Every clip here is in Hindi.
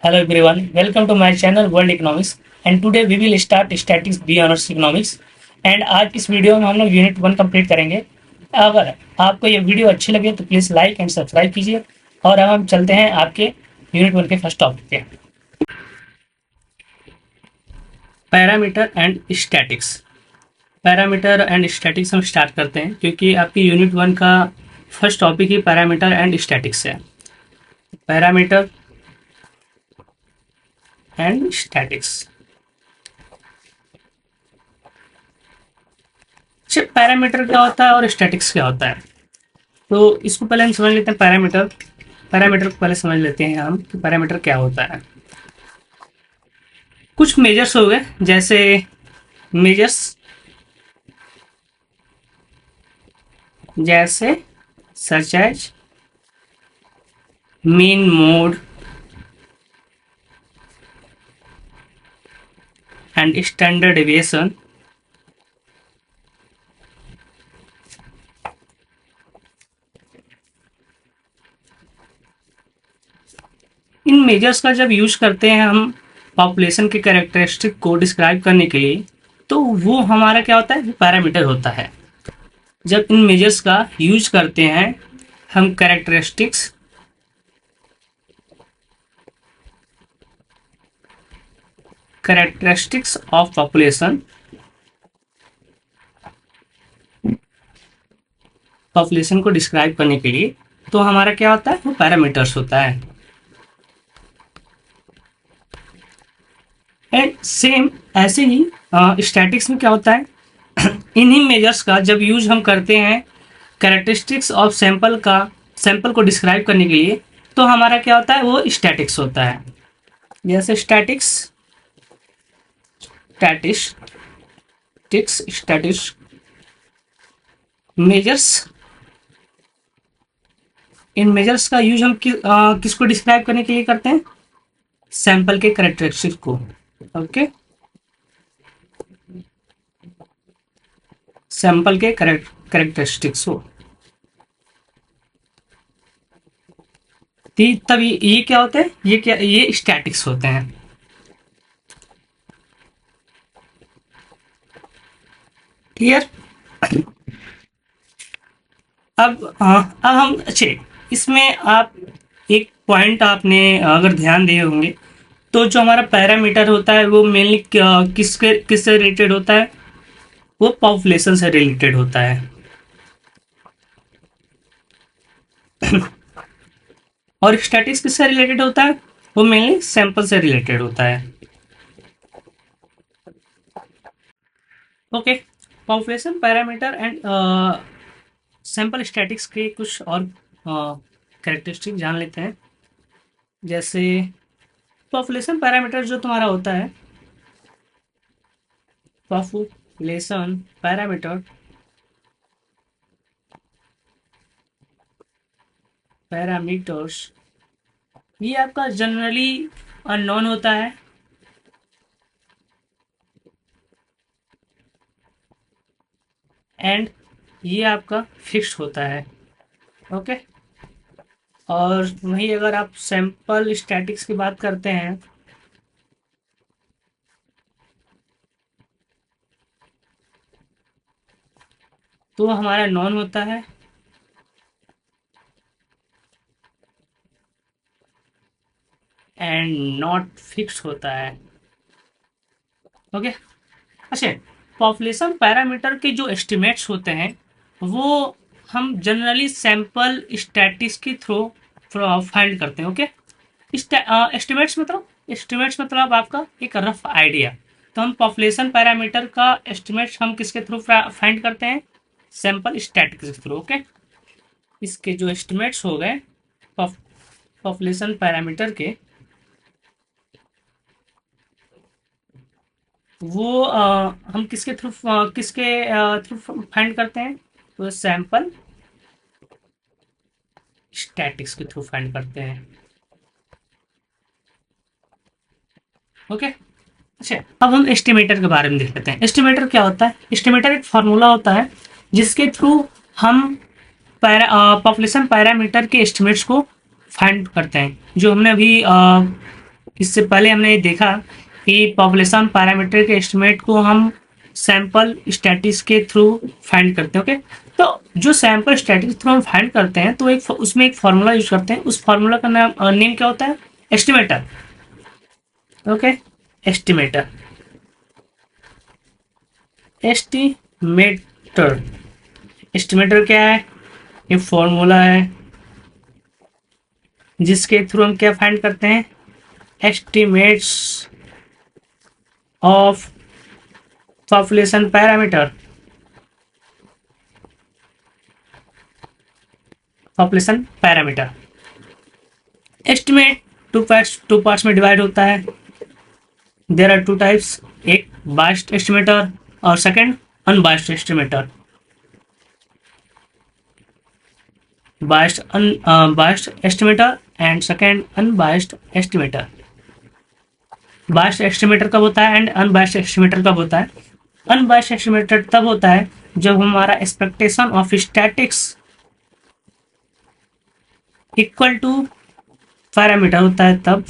Hello everyone, welcome to my channel World Economics and today we will start statistics B Honors Economics and आज इस वीडियो में हम लोग यूनिट 1 कंप्लीट करेंगे। अगर आपको ये वीडियो अच्छी लगे तो प्लीज़ लाइक एंड सब्सक्राइब कीजिए और अब हम चलते हैं आपके यूनिट 1 के फर्स्ट टॉपिक पे, parameter and statics. Parameter and statics हम स्टार्ट करते हैं क्योंकि आपकी यूनिट 1 का फर्स्ट टॉपिक ही पैरामीटर एंड स्टैटिक्स है। Parameter and statics. अच्छा, पैरामीटर क्या होता है और स्टैटिक्स क्या होता है, तो इसको पहले हम समझ लेते हैं। पैरामीटर को पहले समझ लेते हैं हम कि पैरामीटर क्या होता है। कुछ मेजर्स हो गए, जैसे मेजर्स जैसे such as mean, mode and standard deviation. इन मेजर्स का जब यूज करते हैं हम पॉपुलेशन के कैरेक्टरिस्टिक को डिस्क्राइब करने के लिए, तो वो हमारा क्या होता है, वो पैरामीटर होता है। जब इन मेजर्स का यूज करते हैं हम कैरेक्टरिस्टिक्स ऑफ पॉपुलेशन को डिस्क्राइब करने के लिए, तो हमारा क्या होता है, वो पैरामीटर्स होता है। एंड सेम ऐसे ही स्टैटिक्स में क्या होता है, इन्हीं मेजर्स का जब यूज हम करते हैं कैरेक्टरिस्टिक्स ऑफ सैंपल को डिस्क्राइब करने के लिए, तो हमारा क्या होता है, वो स्टैटिक्स होता है। जैसे स्टैटिक्स मेजर्स। इन मेजर्स का यूज हम किसको डिस्क्राइब करने के लिए करते हैं, सैंपल के कैरेक्टरिस्टिक्स को। ओके, सैंपल के कैरेक्टरिस्टिक्स हो, तब ये क्या होते हैं, ये स्टैटिक्स होते हैं। क्लियर। अब हम अच्छे, इसमें आप एक पॉइंट आपने अगर ध्यान दिए होंगे, तो जो हमारा पैरामीटर होता है वो मेनली किससे रिलेटेड होता है, वो पॉपुलेशन से रिलेटेड होता है। और स्टैटिक्स किससे रिलेटेड होता है, वो मेनली सैंपल से रिलेटेड होता है। Okay, population, parameter and sample statics के कुछ और कैरेक्टरिस्टिक जान लेते हैं। जैसे पॉपुलेशन पैरामीटर जो तुम्हारा होता है, पॉपुलेशन पैरामीटर्स, ये आपका जनरली अननोन होता है। एंड ये आपका फिक्स्ड होता है। ओके, और वहीं अगर आप सैंपल स्टैटिक्स की बात करते हैं, तो हमारा नॉन होता है एंड नॉट फिक्स्ड होता है। ओके, अच्छा, पॉपुलेशन पैरामीटर के जो एस्टिमेट्स होते हैं वो हम जनरली सैंपल स्टैटिक्स के थ्रू फाइंड करते हैं। ओके, एस्टिमेट्स मतलब आपका एक रफ आइडिया। तो हम पॉपुलेशन पैरामीटर का एस्टिमेट्स हम किसके थ्रू फाइंड करते हैं, सैंपल स्टैटिक्स के थ्रू। ओके, इसके जो एस्टिमेट्स हो गए पॉपुलेशन पैरामीटर के, वो हम किसके थ्रू फाइंड करते हैं, तो सैंपल स्टैटिक्स के थ्रू फाइंड करते हैं। ओके, अच्छा, अब हम एस्टिमेटर के बारे में देख लेते हैं। एस्टिमेटर क्या होता है, एस्टिमेटर एक फार्मूला होता है जिसके थ्रू हम पॉपुलेशन पैरामीटर के एस्टिमेट्स को फाइंड करते हैं। जो हमने अभी इससे पहले हमने ये देखा कि पॉपुलेशन पैरामीटर के एस्टिमेट को हम सैंपल स्टैटिस्टिक्स के थ्रू फाइंड करते हैं। ओके, तो जो सैंपल स्टैटिस्टिक्स थ्रू हम फाइंड करते हैं तो एक उसमें एक फार्मूला यूज करते हैं। उस फार्मूला का नेम क्या होता है? Estimator. Okay, estimator. Estimator estimator क्या है? ये फॉर्मूला है जिसके थ्रू हम क्या फाइंड करते हैं? Estimates of population parameter. Population parameter estimate two parts में डिवाइड होता है। देयर आर टू टाइप्स, एक बायस्ड एस्टिमेटर और second unbiased estimator. Biased estimator and second unbiased estimator. Biased estimator कब होता है एंड अनबायस्ड एस्टिमेटर कब होता है? अनबायस्ड एस्टिमेटर तब होता है जब हमारा expectation of statics equal to parameter होता है तब।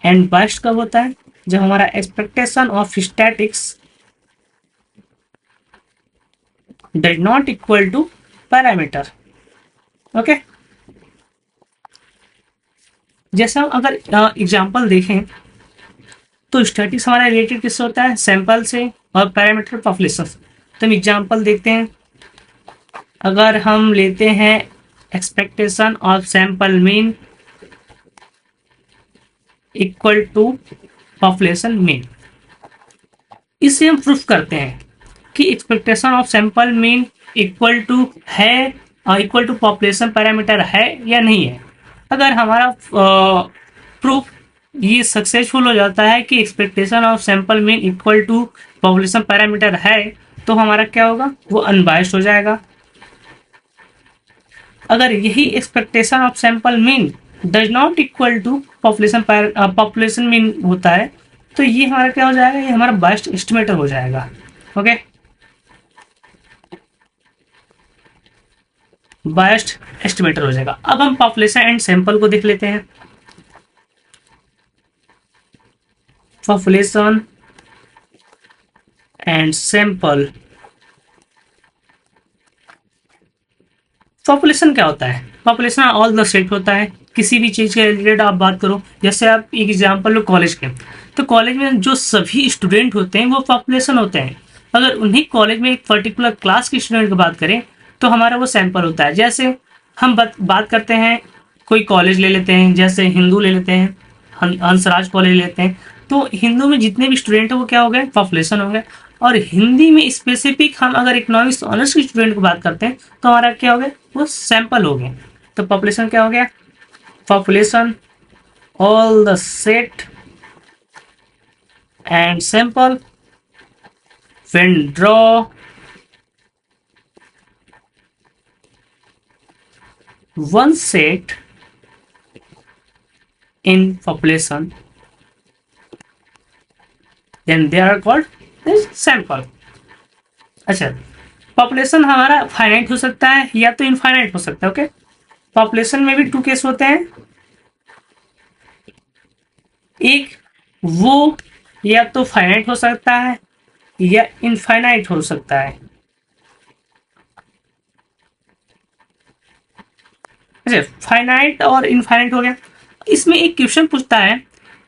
एंड बायस्ड कब होता है? जब हमारा expectation of statics does not equal to parameter. Okay, जैसे हम अगर एग्जांपल देखें तो स्टैटिक्स हमारा रिलेटेड किससे होता है? सैंपल से और पैरामीटर पॉपुलेशन। तो हम एग्जांपल देखते हैं। अगर हम लेते हैं expectation of sample mean equal to population mean, इससे हम प्रूफ करते हैं कि expectation of sample mean equal to है और इक्वल टू पॉपुलेशन पैरामीटर है या नहीं है। अगर हमारा प्रूफ ये सक्सेसफुल हो जाता है कि expectation of sample mean equal to population parameter है तो हमारा क्या होगा? वो अनबायस्ड हो जाएगा। अगर यही expectation of sample mean does not equal to population mean होता है तो ये हमारा क्या हो जाएगा? ये हमारा बायस्ड एस्टिमेटर हो जाएगा। ओके, बायस्ड एस्टिमेटर हो जाएगा। अब हम पॉपुलेशन एंड सैंपल को देख लेते हैं। Population and sample. पॉपुलेशन क्या होता है? पॉपुलेशन ऑल द सेट होता है। किसी भी चीज के रिलेटेड आप बात करो, जैसे आप एक एग्जांपल लो कॉलेज के, तो कॉलेज में जो सभी स्टूडेंट होते हैं वो पॉपुलेशन होते हैं। अगर उन्हीं कॉलेज में एक पर्टिकुलर क्लास के स्टूडेंट की बात करें तो हमारा वो सैंपल होता है। जैसे हम बात करते हैं, कोई कॉलेज ले लेते हैं, जैसे हिंदू ले लेते हैं, हंसराज कॉलेज लेते हैं, तो हिंदू में जितने भी स्टूडेंट हैं वो क्या हो गए? पॉपुलेशन हो गए। और हिंदी में स्पेसिफिक हम अगर इकोनॉमिक्स ऑनर्स के स्टूडेंट की बात करते हैं तो हमारा क्या हो गया? वो सैंपल हो गए। तो पॉपुलेशन क्या हो गया? Population all the set and sample when draw one set in population then they are called this sample। अच्छा, पॉपुलेशन हमारा फाइनाइट हो सकता है या तो इनफाइनाइट हो सकता है। ओके, पॉपुलेशन में भी टू केस होते हैं। एक वो या तो फाइनाइट हो सकता है या इनफाइनाइट हो सकता है। अच्छा, फाइनाइट और इनफाइनाइट हो गया। इसमें एक क्वेश्चन पूछता है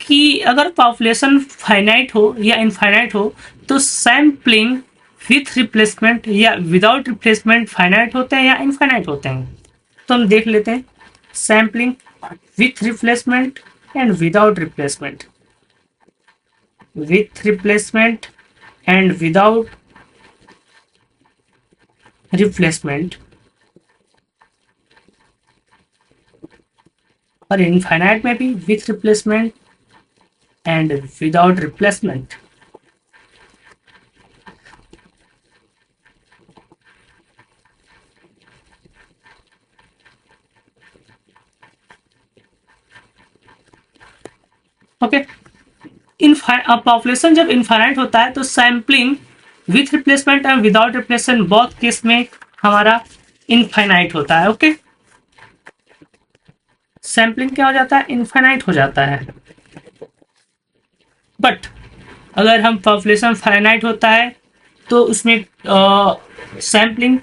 कि अगर पॉपुलेशन फाइनाइट हो या इनफाइनाइट हो तो सैम्पलिंग विथ रिप्लेसमेंट या विदाउट रिप्लेसमेंट फाइनाइट होते हैं या इनफाइनाइट होते हैं। तो हम देख लेते हैं sampling with replacement and without replacement. With replacement and without replacement और इनफाइनाइट में भी with replacement and without replacement. Okay, population जब इनफाइनाइट होता है तो sampling with replacement and without replacement both case में हमारा इनफाइनाइट होता है। ओके, सैम्पलिंग क्या हो जाता है, इनफाइनाइट हो जाता है। बट अगर हम पॉपुलेशन फाइनाइट होता है तो उसमें सैम्पलिंग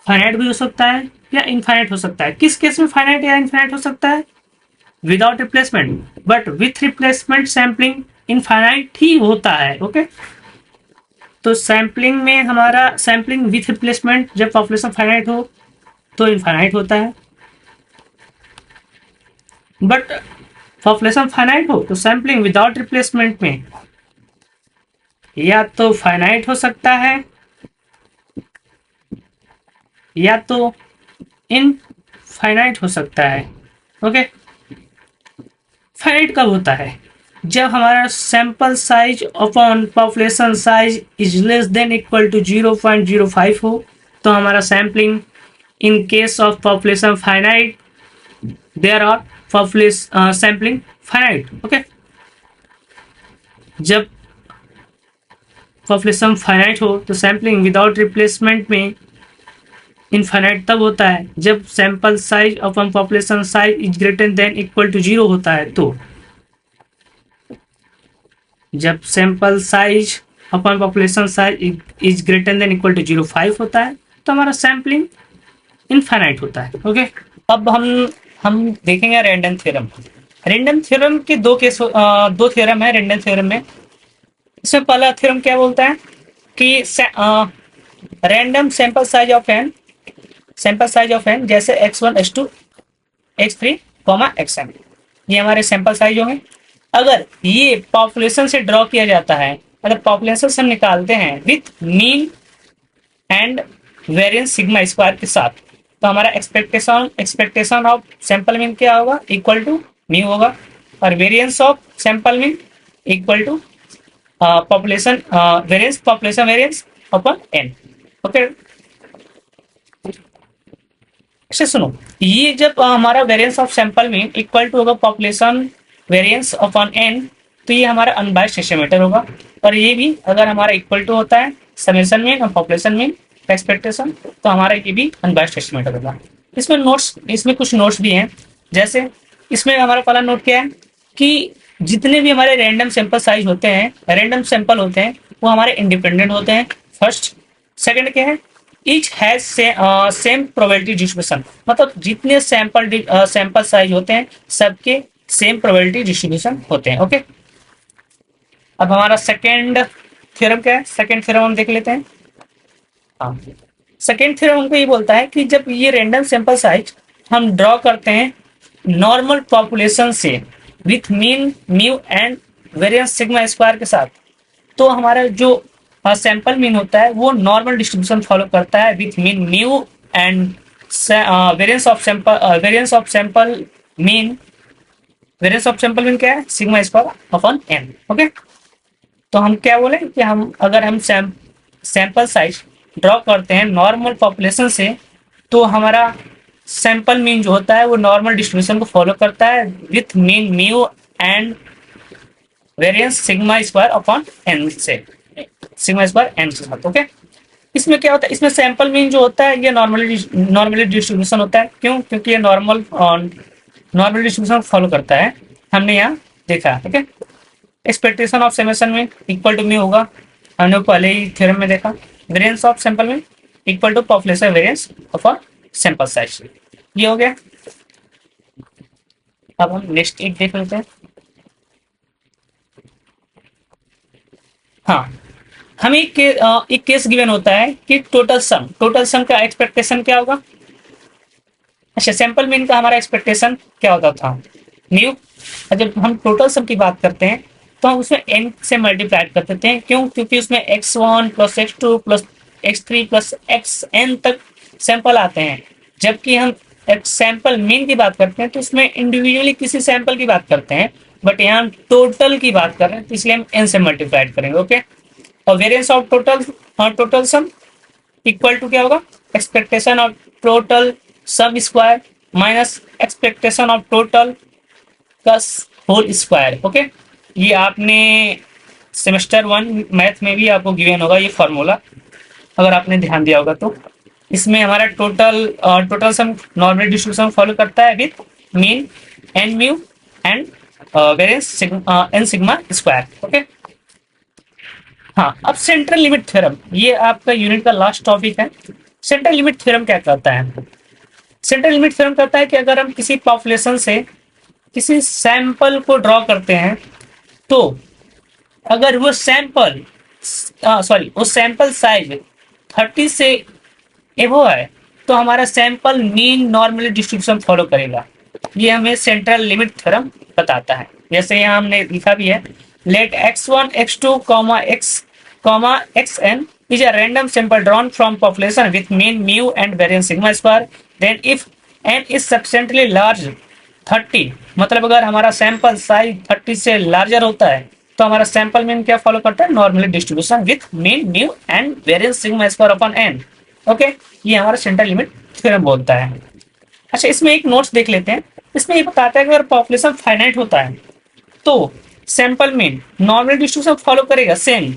फाइनाइट भी हो सकता है या इनफाइनाइट हो सकता है। किस केस में फाइनाइट या इनफाइनाइट हो सकता है, without replacement, but with replacement sampling infinite ही होता है। ओके, तो सैम्पलिंग में हमारा सैम्पलिंग विथ रिप्लेसमेंट जब पॉपुलेशन फाइनाइट हो तो इनफाइनाइट होता है, बट पॉपुलेशन फाइनाइट हो तो सैम्पलिंग विदाउट रिप्लेसमेंट में या तो फाइनाइट हो सकता है या तो इनफाइनाइट हो सकता है। ओके, फाइनाइट कब होता है, जब हमारा sample size upon population size is less than equal to 0.05 हो तो हमारा sampling in case of population finite there are population sampling finite. Okay, जब पॉपुलेशन फाइनाइट हो तो सैम्पलिंग विदाउट रिप्लेसमेंट में इनफाइनाइट तब होता है जब sample size upon population size is greater than equal to 0 होता है। तो जब sample size upon population size is greater than equal to 0.5 होता है तो हमारा सैम्पलिंग इनफाइनाइट होता है। ओके, अब हम देखेंगे रैंडम थ्योरम। रैंडम थ्योरम के दो थ्योरम है रैंडम थ्योरम में। इसमें पहला थ्योरम क्या बोलता है कि random sample size of n जैसे x1 x2 x3 xn, ये हमारे सैंपल साइज होंगे। अगर ये पॉपुलेशन से ड्रॉ किया जाता है, अगर पॉपुलेशन से हम निकालते हैं with mean and variance sigma square के साथ, तो हमारा एक्सपेक्टेशन ऑफ सैंपल मीन क्या होगा, इक्वल टू म्यू होगा, और variance of sample mean equal to population variance upon n. Okay, अच्छा सुनो, ये जब हमारा variance of sample mean equal to होगा पॉपुलेशन वेरिएंस अपॉन एन, तो ये हमारा अनबायस्ड एस्टिमेटर होगा। और ये भी अगर हमारा इक्वल टू होता है समेशन मीन और पॉपुलेशन मीन का एक्सपेक्टेशन, तो हमारा ये भी अनबायस्ड एस्टिमेटर होगा। इसमें कुछ नोट्स भी हैं। जैसे इसमें हमारा पहला नोट क्या है कि जितने भी हमारे रैंडम सैंपल साइज होते हैं, रैंडम सैंपल होते हैं, वो हमारे इंडिपेंडेंट होते हैं। फर्स्ट, सेकंड क्या है, each has same probability distribution, मतलब जितने सैंपल साइज होते हैं सबके सेम प्रोबेबिलिटी डिस्ट्रीब्यूशन होते हैं। ओके, अब हमारा सेकंड थ्योरम क्या है, सेकंड थ्योरम हम देख लेते हैं। हाँ, सेकंड थ्योरम हमको ये बोलता है कि जब ये रैंडम सैंपल साइज हम ड्रॉ करते हैं नॉर्मल पॉपुलेशन से with mean mu and variance sigma square के साथ, तो हमारा जो सैंपल मीन होता है वो नॉर्मल डिस्ट्रीब्यूशन फॉलो करता है with mean mu and variance of sample mean क्या है, sigma square upon n. Okay, तो हम क्या बोले कि अगर हम सैंपल साइज ड्रॉ करते हैं नॉर्मल पॉपुलेशन से, तो हमारा सैंपल मीन जो होता है वो नॉर्मल डिस्ट्रीब्यूशन को फॉलो करता है with mean mu and variance sigma square upon n से, सिग्मा स्क्वायर एन के साथ। ओके, इसमें क्या होता है, इसमें सैंपल मीन जो होता है ये नॉर्मली डिस्ट्रीब्यूशन होता है। क्यों, क्योंकि ये नॉर्मल डिस्ट्रीब्यूशन फॉलो करता है, हमने यहाँ देखा। Okay, expectation of summation mean equal to mu होगा, हमने पहले ही थ्योरम में देखा। Variance of sample mean equal to population variance upon sample size, ये हो गया। अब हम नेक्स्ट एक देख लेते हैं। हाँ, हमें एक केस गिवन होता है कि टोटल सम का एक्सपेक्टेशन क्या होगा। अच्छा, सैंपल मीन का हमारा एक्सपेक्टेशन क्या होता था, म्यू। जब हम टोटल सम की बात करते हैं तो हम उसमें n से मल्टीप्लाई कर देते हैं। क्यों, क्योंकि उसमें x1 plus x2 plus x3 plus xn तक सैंपल आते हैं। जबकि हम एक सैंपल मीन की बात करते हैं तो उसमें इंडिविजुअली किसी सैंपल की बात करते हैं, बट यहाँ हम टोटल की बात कर रहे हैं तो इसलिए हम n से मल्टीप्लाई करेंगे। ओके, और variance of total sum equal to क्या होगा, expectation of total sum square minus expectation of total plus whole square. Okay, ये आपने सेमेस्टर 1 मैथ में भी आपको गिवन होगा ये फॉर्मूला, अगर आपने ध्यान दिया होगा तो। इसमें हमारा total sum normal distribution follow करता है with mean N mu and variance N sigma square. Okay, हाँ, अब सेंट्रल लिमिट थ्योरम, ये आपका यूनिट का लास्ट टॉपिक है। सेंट्रल लिमिट थ्योरम क्या कहता है? सेंट्रल लिमिट थ्योरम कहता है कि अगर हम किसी पॉपुलेशन से किसी सैंपल को ड्रॉ करते हैं, तो अगर वो सैंपल वो सैंपल साइज 30 से एबो है, तो हमारा sample mean normal distribution follow करेगा। ये हमें सेंट्रल लिमिट थ्योरम बताता है। जैसे यहाँ हमने लिखा भी है, late x1 x2 xn is a random sample drawn from population with mean mu and variance sigma square, then if n is sufficiently large 30, मतलब अगर हमारा सैंपल साइज 30 से लार्जर होता है, तो हमारा सैंपल मीन क्या फॉलो करता है? Normally distribution with mean mu and variance sigma square upon n. Okay, ये हमारा सेंट्रल लिमिट थ्योरम बोलता है। अच्छा, इसमें एक नोट्स देख लेते हैं। इसमें ये बताता है कि अगर पॉपुलेशन फाइनाइट होता है, तो sample mean normal distribution follow करेगा सेम,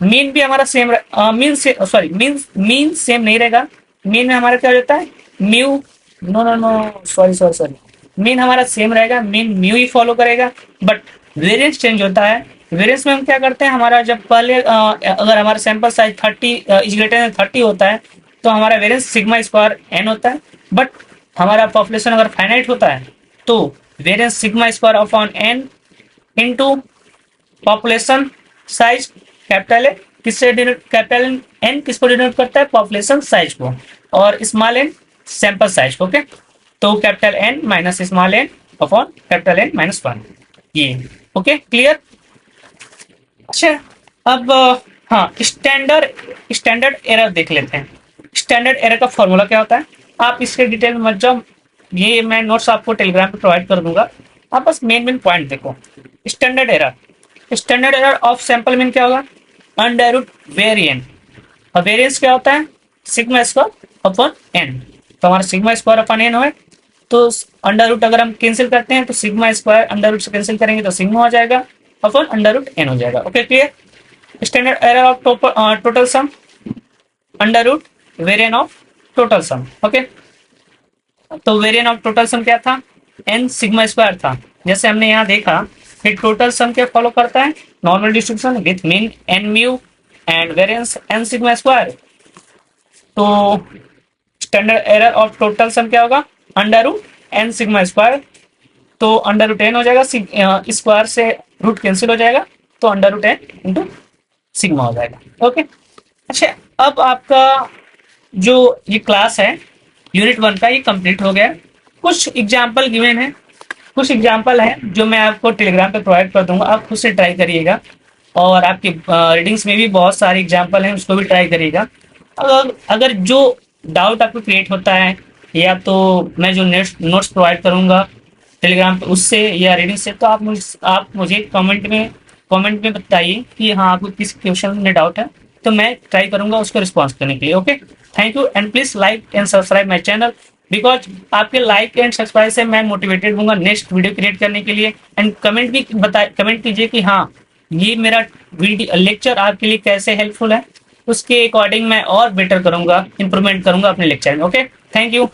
मीन भी हमारा सेम, मीन सेम नहीं रहेगा। मीन में हमारा क्या हो जाता है? म्यू, नो सॉरी, मीन हमारा सेम रहेगा, मीन म्यू ही फॉलो करेगा, बट वेरिएंस चेंज होता है। वेरिएंस में हम क्या करते हैं, हमारा जब पहले अगर हमारा sample size 30 is greater then 30 होता है, तो हमारा वेरिएंस सिग्मा स्क्वायर एन होता है। बट हमारा पॉपुलेशन अगर फाइनाइट होता है, तो variance sigma square upon n into population size capital A, किससे डिनोट, कैपिटल एन किसको डिनोट करता है? पॉपुलेशन साइज को, और स्मॉल एन सैंपल साइज को। ओके, तो capital N minus small n upon capital N minus 1, ये। Okay, clear? अच्छा, अब हाँ, स्टैंडर्ड एरर देख लेते हैं। स्टैंडर्ड एरर का फॉर्मूला क्या होता है? आप इसके डिटेल में मत जाओ, ये मैं नोट्स आपको टेलीग्राम पे प्रोवाइड कर दूंगा, आप बस मेन पॉइंट देखो। Standard error of sample mean क्या होगा? अंडर रूट वेरिएंस, और वेरिएंस क्या होता है? Sigma square upon n. तो हमारा सिग्मा स्क्वायर अपॉन एन है, तो अंडर रूट अगर हम कैंसिल करते हैं, तो सिग्मा स्क्वायर अंडर रूट से कैंसिल करेंगे तो सिग्मा हो जाएगा अपॉन अंडर रूट एन हो जाएगा। Okay, clear? Standard error of total sum under root variance of total sum. Okay, तो वेरिएंस ऑफ टोटल सम क्या था? एन सिग्मा स्क्वायर था। जैसे हमने यहाँ देखा कि टोटल सम क्या फॉलो करता है? Normal distribution with mean N mu and variance N sigma square. तो standard error of total sum क्या होगा? Under root N sigma square, तो अंडर रूट एन हो जाएगा, स्क्वायर से रूट कैंसिल हो जाएगा, तो under root N into sigma हो जाएगा। ओके, अच्छा, अब आपका जो ये क्लास है यूनिट 1 का, ये कंप्लीट हो गया। कुछ एग्जाम्पल गिवन है, कुछ एग्जाम्पल है जो मैं आपको टेलीग्राम पे प्रोवाइड कर दूंगा, आप खुद से ट्राई करिएगा, और आपकी रीडिंग्स में भी बहुत सारे एग्जाम्पल हैं, उसको भी ट्राई करिएगा। अगर जो डाउट आपको क्रिएट होता है, या तो मैं जो नोट्स प्रोवाइड करूंगा टेलीग्राम पे उससे या रीडिंग से, तो आप मुझे कमेंट में बताइए कि हाँ, आपको किस क्वेश्चन में डाउट है, तो मैं ट्राई करूंगा उसको रिस्पॉन्स करने के लिए। Okay, thank you, and please like and subscribe my channel, because आपके लाइक एंड सब्सक्राइब से मैं मोटिवेटेड हूँ नेक्स्ट वीडियो क्रिएट करने के लिए। एंड कमेंट कीजिए कि हाँ, ये मेरा वीडियो लेक्चर आपके लिए कैसे हेल्पफुल है, उसके अकॉर्डिंग मैं और बेटर करूंगा, इंप्रूवमेंट करूंगा अपने लेक्चर में। Okay, thank you.